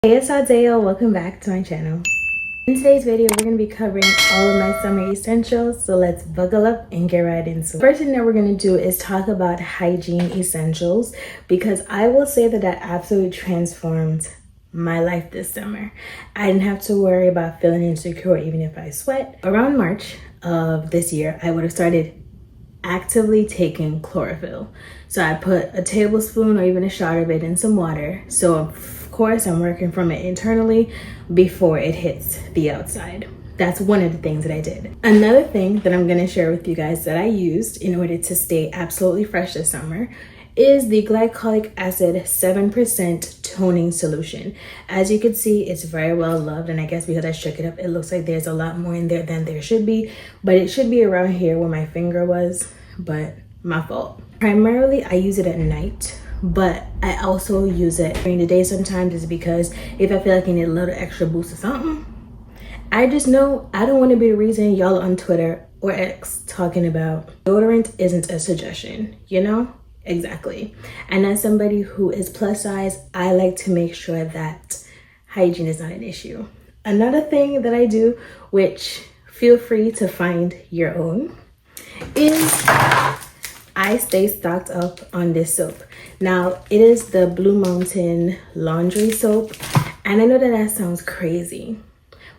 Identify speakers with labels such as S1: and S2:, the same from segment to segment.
S1: Hey, it's Adeo. Welcome back to my channel. In today's video, we're going to be covering all of my summer essentials, so let's buckle up and get right into it. First thing that we're going to do is talk about hygiene essentials, because I will say that absolutely transformed my life this summer. I didn't have to worry about feeling insecure even if I sweat. Around March of this year, I would have started actively taking chlorophyll. So I put a tablespoon or even a shot of it in some water. So of course I'm working from it internally before it hits the outside. That's one of the things that I did. Another thing that I'm going to share with you guys that I used in order to stay absolutely fresh this summer is the glycolic acid 7% toning solution. As you can see, it's very well loved, and I guess because I shook it up, it looks like there's a lot more in there than there should be, but it should be around here where my finger was, but my fault. Primarily, I use it at night, but I also use it during the day sometimes, is because if I feel like I need a little extra boost or something, I just know I don't want to be the reason y'all on Twitter or X talking about deodorant isn't a suggestion, you know? Exactly. And as somebody who is plus size, I like to make sure that hygiene is not an issue. Another thing that I do, which feel free to find your own, is I stay stocked up on this soap. Now, it is the Blue Mountain laundry soap, and I know that sounds crazy,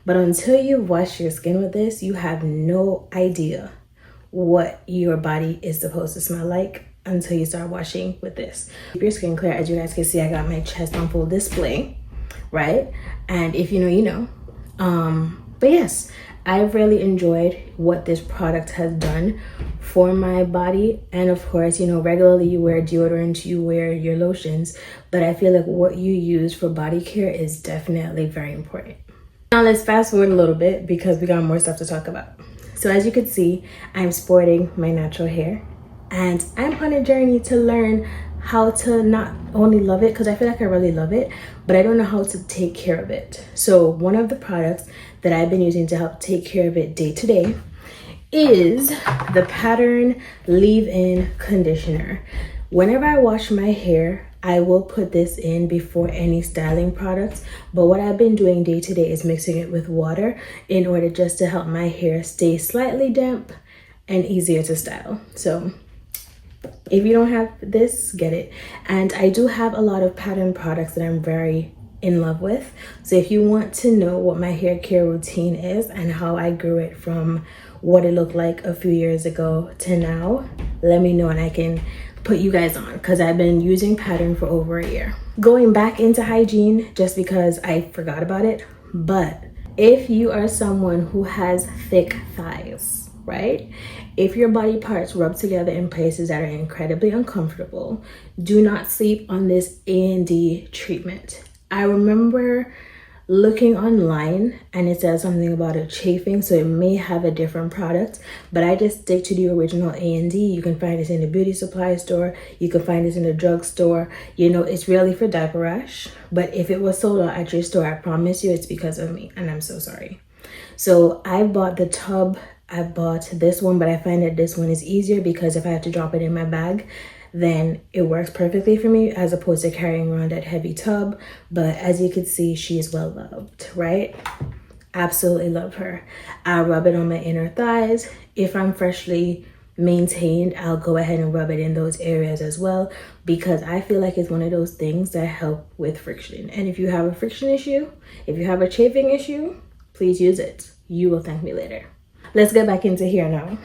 S1: but until you've washed your skin with this, you have no idea what your body is supposed to smell like until you start washing with this. Keep your skin clear. As you guys can see, I got my chest on full display, right? And if you know, you know. But yes, I've really enjoyed what this product has done for my body. And of course, you know, regularly you wear deodorant, you wear your lotions, but I feel like what you use for body care is definitely very important. Now let's fast forward a little bit because we got more stuff to talk about. So as you can see, I'm sporting my natural hair, and I'm on a journey to learn how to not only love it, because I feel like I really love it, but I don't know how to take care of it. So one of the products that I've been using to help take care of it day to day is the Pattern Leave-In Conditioner. Whenever I wash my hair, I will put this in before any styling products, but what I've been doing day to day is mixing it with water in order just to help my hair stay slightly damp and easier to style. So if you don't have this, get it. And I do have a lot of Pattern products that I'm very in love with. So if you want to know what my hair care routine is and how I grew it from what it looked like a few years ago to now, let me know and I can put you guys on, because I've been using Pattern for over a year. Going back into hygiene just because I forgot about it, but if you are someone who has thick thighs, right? If your body parts rub together in places that are incredibly uncomfortable, do not sleep on this A&D treatment. I remember looking online and it says something about it chafing, so it may have a different product, but I just stick to the original A&D. You can find this in the beauty supply store, you can find this in the drugstore. You know, it's really for diaper rash, but if it was sold out at your store, I promise you it's because of me, and I'm so sorry. So I bought the tub, I bought this one, but I find that this one is easier because if I have to drop it in my bag, then it works perfectly for me as opposed to carrying around that heavy tub. But as you can see, she is well loved, right? Absolutely love her. I rub it on my inner thighs. If I'm freshly maintained, I'll go ahead and rub it in those areas as well, because I feel like it's one of those things that help with friction. And if you have a friction issue, if you have a chafing issue, please use it. You will thank me later. Let's get back into hair now.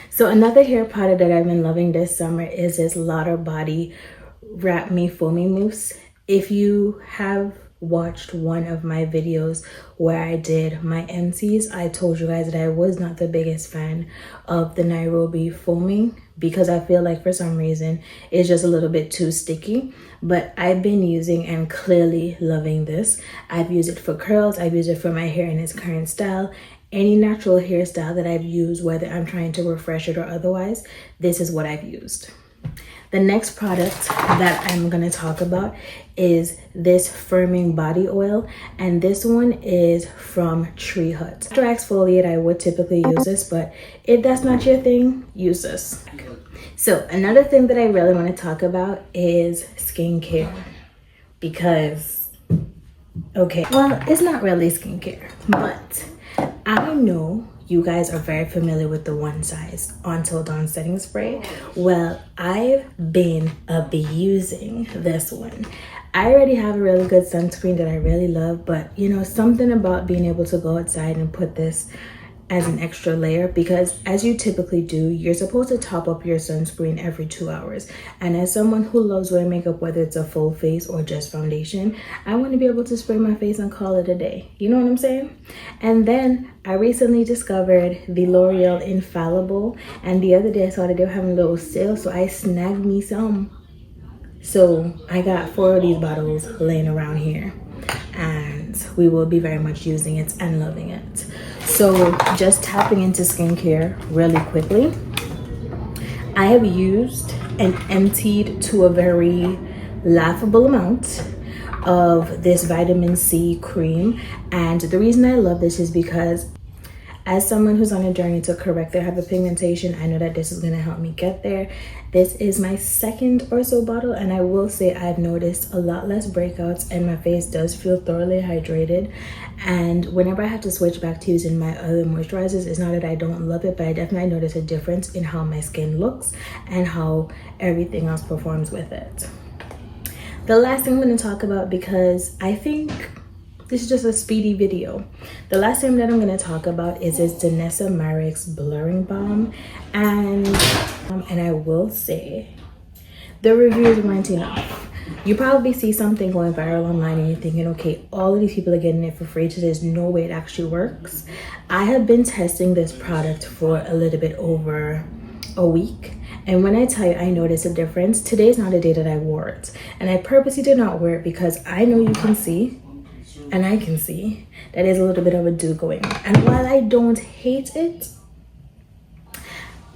S1: So another hair product that I've been loving this summer is this Lauder Body Wrap Me Foamy Mousse. If you have watched one of my videos where I did my empties, I told you guys that I was not the biggest fan of the Nairobi foaming because I feel like for some reason it's just a little bit too sticky. But I've been using and clearly loving this. I've used it for curls, I've used it for my hair in its current style. Any natural hairstyle that I've used, whether I'm trying to refresh it or otherwise, this is what I've used. The next product that I'm going to talk about is this firming body oil, and this one is from Tree Hut. After I exfoliate, I would typically use this, but if that's not your thing, use this. So another thing that I really want to talk about is skincare, because Okay, well, it's not really skincare, but I know you guys are very familiar with the One Size Until Dawn setting spray. Well, I've been abusing this one. I already have a really good sunscreen that I really love, but you know, something about being able to go outside and put this as an extra layer, because as you typically do, you're supposed to top up your sunscreen every 2 hours. And as someone who loves wearing makeup, whether it's a full face or just foundation, I want to be able to spray my face and call it a day. You know what I'm saying? And then I recently discovered the L'Oreal Infallible, and the other day I saw that they were having a little sale, so I snagged me some. So I got 4 of these bottles laying around here, and we will be very much using it and loving it. So just tapping into skincare really quickly, I have used and emptied to a very laughable amount of this vitamin C cream. And the reason I love this is because as someone who's on a journey to correct their hyperpigmentation, I know that this is going to help me get there. This is my second or so bottle, and I will say I've noticed a lot less breakouts and my face does feel thoroughly hydrated. And whenever I have to switch back to using my other moisturizers, it's not that I don't love it, but I definitely notice a difference in how my skin looks and how everything else performs with it. The last thing I'm going to talk about, because I think this is just a speedy video. The last thing that I'm going to talk about is this Danessa Myricks Blurring Balm. And I will say, the reviews weren't enough. You probably see something going viral online and you're thinking, okay, all of these people are getting it for free, so there's no way it actually works. I have been testing this product for a little bit over a week. And when I tell you I noticed a difference, today's not the day that I wore it. And I purposely did not wear it because I know you can see, and I can see that there's a little bit of a dew going on. And while I don't hate it,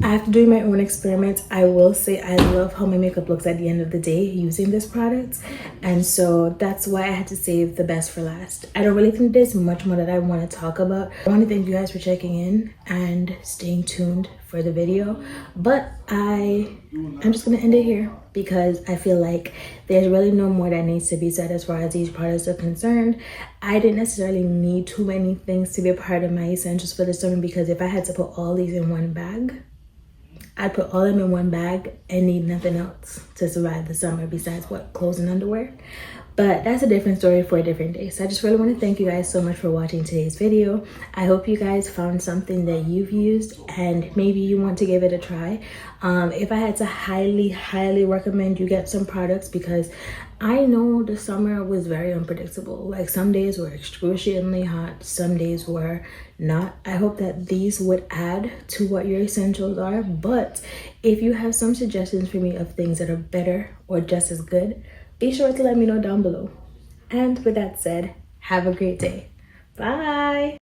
S1: after doing my own experiments, I will say I love how my makeup looks at the end of the day using this product. And so that's why I had to save the best for last. I don't really think there's much more that I want to talk about. I want to thank you guys for checking in and staying tuned for the video. But I'm just going to end it here because I feel like there's really no more that needs to be said as far as these products are concerned. I didn't necessarily need too many things to be a part of my essentials for the summer, because if I had to put all these in one bag, I'd put all of them in one bag and need nothing else to survive the summer besides what, clothes and underwear. But that's a different story for a different day. So I just really want to thank you guys so much for watching today's video. I hope you guys found something that you've used and maybe you want to give it a try. If I had to highly recommend you get some products, because I know the summer was very unpredictable. Like some days were excruciatingly hot, some days were not. I hope that these would add to what your essentials are. But if you have some suggestions for me of things that are better or just as good, be sure to let me know down below. And with that said, have a great day. Bye.